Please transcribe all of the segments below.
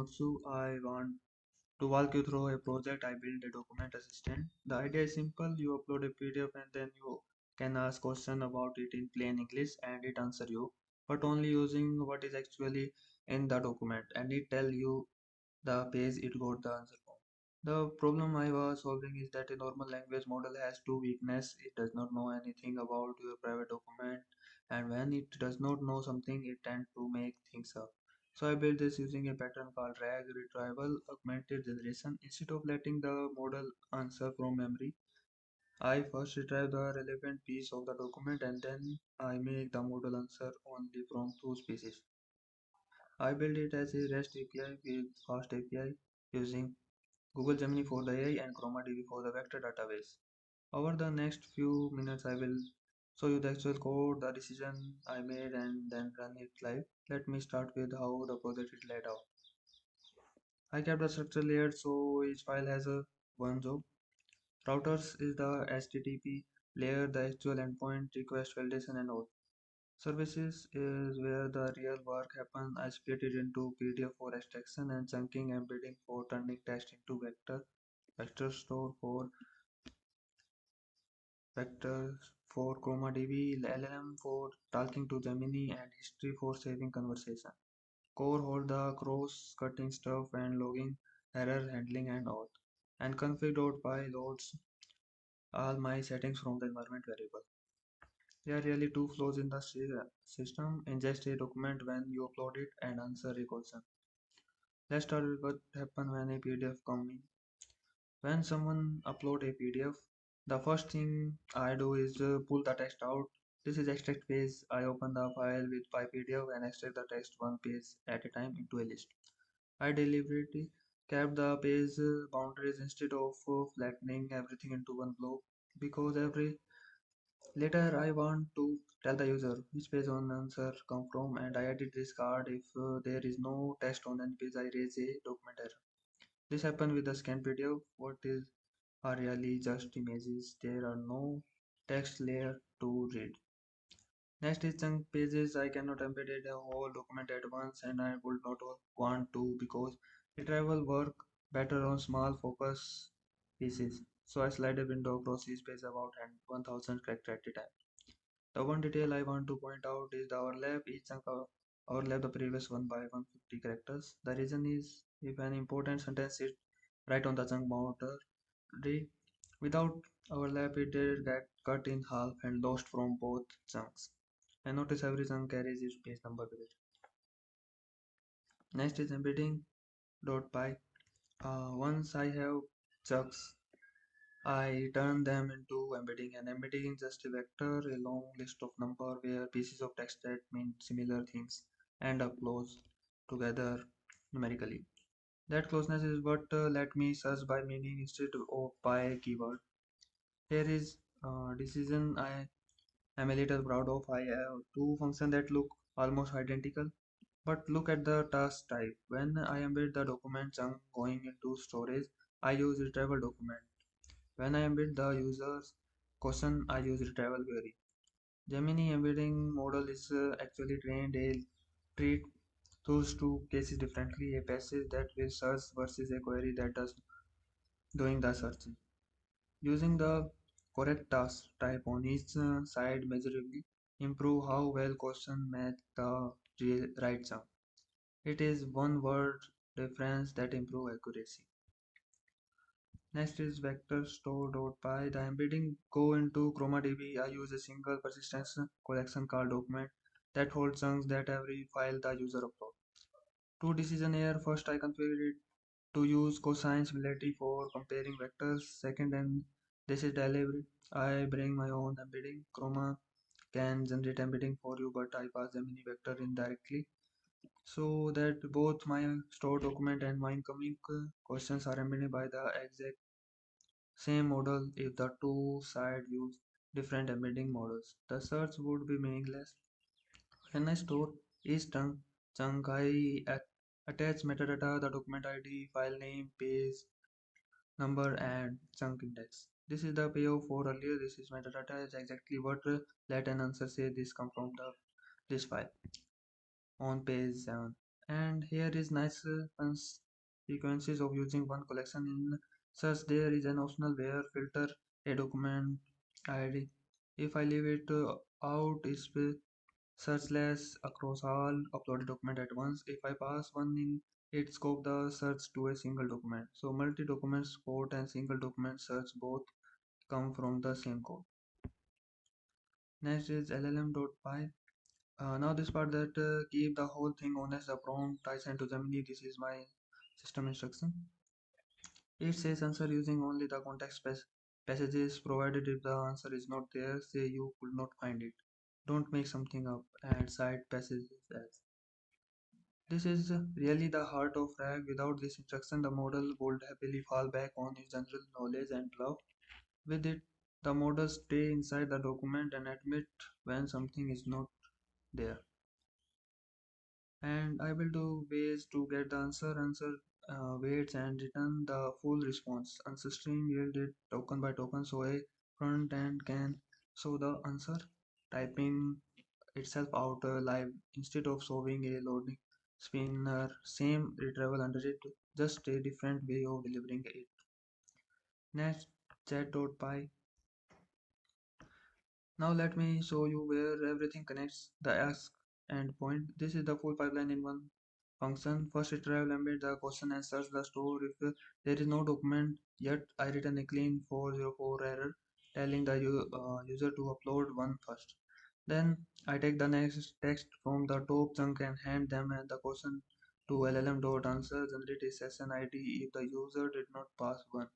Aksu. I want to walk you through a project I built a document assistant. The idea is simple. You upload a PDF and then you can ask question about it in plain English and it answer you, but only using what is actually in the document and it tell you the page it got the answer from. The problem I was solving is that a normal language model has two weaknesses. It does not know anything about your private document, and when it does not know something, it tends to make things up. So I built this using a pattern called RAG retrieval augmented generation. Instead of letting the model answer from memory, I first retrieve the relevant piece of the document and then I make the model answer only from those pieces. I built it as a REST API with fast API using Google Gemini for the AI and ChromaDB for the vector database. Over the next few minutes, I will show you the actual code, the decision I made, and then run it live. Let me start with how the project is laid out. I kept the structure layered so each file has a one job. Routers is the HTTP layer, the actual endpoint, request validation, and all. Services is where the real work happens. I split it into PDF for extraction and chunking, embedding for turning text into vector store for vectors for ChromaDB, LLM for talking to Gemini, and history for saving conversation. Core hold the cross-cutting stuff and logging, error handling, and auth. And config.py loads all my settings from the environment variable. There are really two flows in the system. Ingest a document when you upload it and answer a question. Let's start with what happens when a PDF comes in. When someone upload a PDF, the first thing I do is pull the text out. This is extract page. I open the file with PyPDF and extract the text one page at a time into a list. I deliberately kept the page boundaries instead of flattening everything into one block because every later I want to tell the user which page on answer come from and I edit this card if there is no text on any page I raise a document error. This happened with the scanned PDF. What is are really just images. There are no text layer to read. Next is chunk pages. I cannot embed a whole document at once and I would not want to because retrieval work better on small focus pieces. So I slide a window across each page about 1000 character at a time. The one detail I want to point out is the overlap. Each chunk overlap the previous one by 150 characters. The reason is if an important sentence is right on the chunk boundary without overlap, it did get cut in half and lost from both chunks. And notice every chunk carries its page number with it. Next is embedding.py. Once I have chunks, I turn them into embedding. And embedding is just a vector, a long list of number where pieces of text that mean similar things end up close together numerically. That closeness is what let me search by meaning instead of by keyword. Here is decision I am a little proud of. I have two functions that look almost identical, but look at the task type. When I embed the document chunk going into storage, I use retrieval document. When I embed the user's question, I use retrieval query. Gemini embedding model is actually trained a treat those two cases differently. A passage that will search versus a query that does doing the searching. Using the correct task type on each side measurably improve how well question match the right sound. It is one word difference that improve accuracy. Next is vector store.py. The embedding go into ChromaDB. I use a single persistence collection called document that holds chunks that every file the user upload. Two decision here. First, I configured it to use cosine similarity for comparing vectors. Second, and this is deliberate. I bring my own embedding. Chroma can generate embedding for you, but I pass Gemini vector indirectly so that both my stored document and my incoming questions are embedded by the exact same model. If the two sides use different embedding models, the search would be meaningless. When I store each chunk I attach metadata, the document ID, file name, page number, and chunk index. This is the payoff for earlier. This is metadata is exactly what let an answer say this come from the this file on page 7. And here is nice consequences of using one collection in search. There is an optional where filter a document ID. If I leave it out, it's search less across all uploaded document at once. If I pass one in, it scope the search to a single document. So multi-document support and single document search both come from the same code. Next is llm.py. Now this part that keep the whole thing honest. The prompt I sent to Gemini. This is my system instruction. It says answer using only the context passages provided. If the answer is not there, say you could not find it. Don't make something up and cite passages as. This is really the heart of RAG. Without this instruction, the model would happily fall back on his general knowledge and love. With it, the model stay inside the document and admit when something is not there. And I will do ways to get the answer waits and return the full response. Answer stream yield it token by token so a front end can show the answer typing itself out live instead of showing a loading spinner. Same retrieval under it, just a different way of delivering it. Next, chat.py. Now let me show you where everything connects. The ask endpoint. This is the full pipeline in one function. First, it will embed the question and search the store. If there is no document yet, I return a clean 404 error telling the user to upload one first. Then I take the next text from the top chunk and hand them and the question to llm.answer. Generate a session ID if the user did not pass one.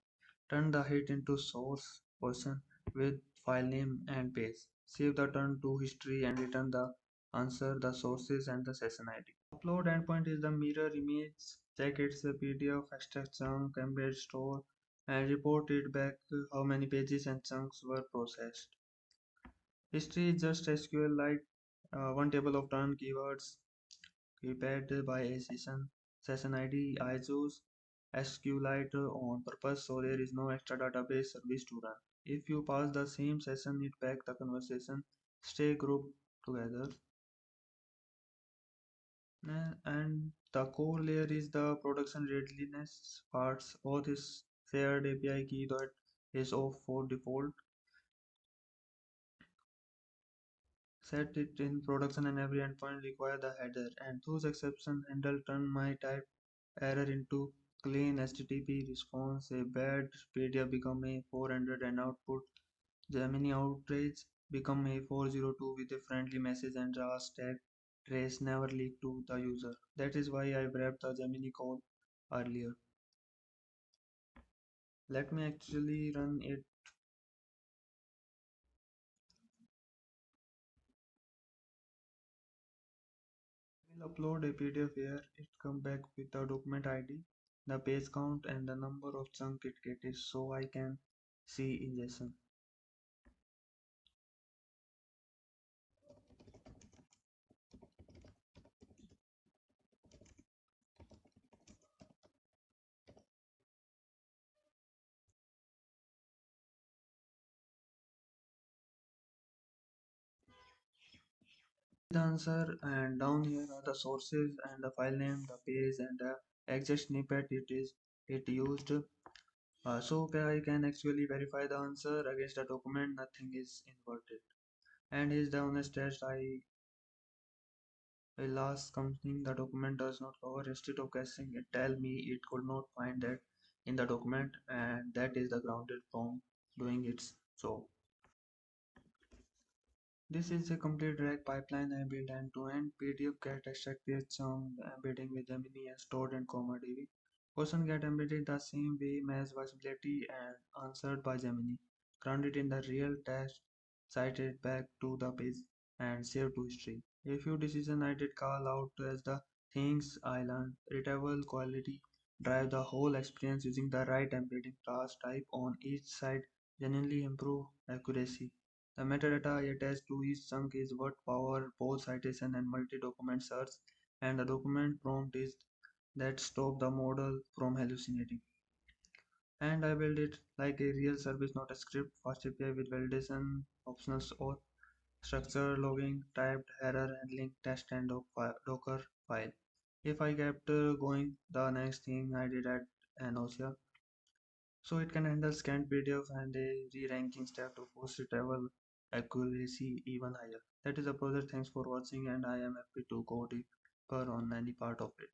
Turn the hit into source person with file name and page. Save the turn to history and return the answer, the sources and the session ID. Upload endpoint is the mirror image. Check its PDF, extract chunk, embed store, and report it back how many pages and chunks were processed. History is just SQLite, one table of turn keywords prepared by a session ID. I choose SQLite on purpose so there is no extra database service to run. If you pass the same session, it back the conversation, stay grouped together. And the core layer is the production readiness parts. All this shared API key that is off for default. Set it in production and every endpoint require the header. And those exception handle turn my type error into clean HTTP response. A bad PDF become a 400 and output Gemini outrage become a 402 with a friendly message and raw stack trace never leak to the user. That is why I wrapped the Gemini call earlier. Let me actually run it. We'll upload a PDF here. It come back with the document ID, the page count and the number of chunk it gets so I can see in JSON. The answer and down here are the sources and the file name, the page and the exact snippet it used. So I can actually verify the answer against the document. Nothing is inverted. And is the honest test. I last something the document does not cover. Instead of guessing, it tell me it could not find that in the document, and that is the grounded from doing its job. This is a complete drag pipeline I built end to end. PDF get extracted some embedding with Gemini and stored in DB. Question get embedded the same way match visibility and answered by Gemini. Grounded in the real text, cited back to the page and saved to history. A few decisions I did call out as the things I learned. Readable quality drive the whole experience using the right embedding task type on each side genuinely improve accuracy. The metadata attached to each chunk is what power both citation and multi-document search, and the document prompt is that stop the model from hallucinating. And I build it like a real service, not a script. Fast API with validation, optionals or structure logging, typed error handling, test and docker file. If I kept going, the next thing I did at nausea. So it can handle scanned PDF and a re-ranking step to push travel accuracy even higher. That is a project. Thanks for watching, and I am happy to go deeper on any part of it.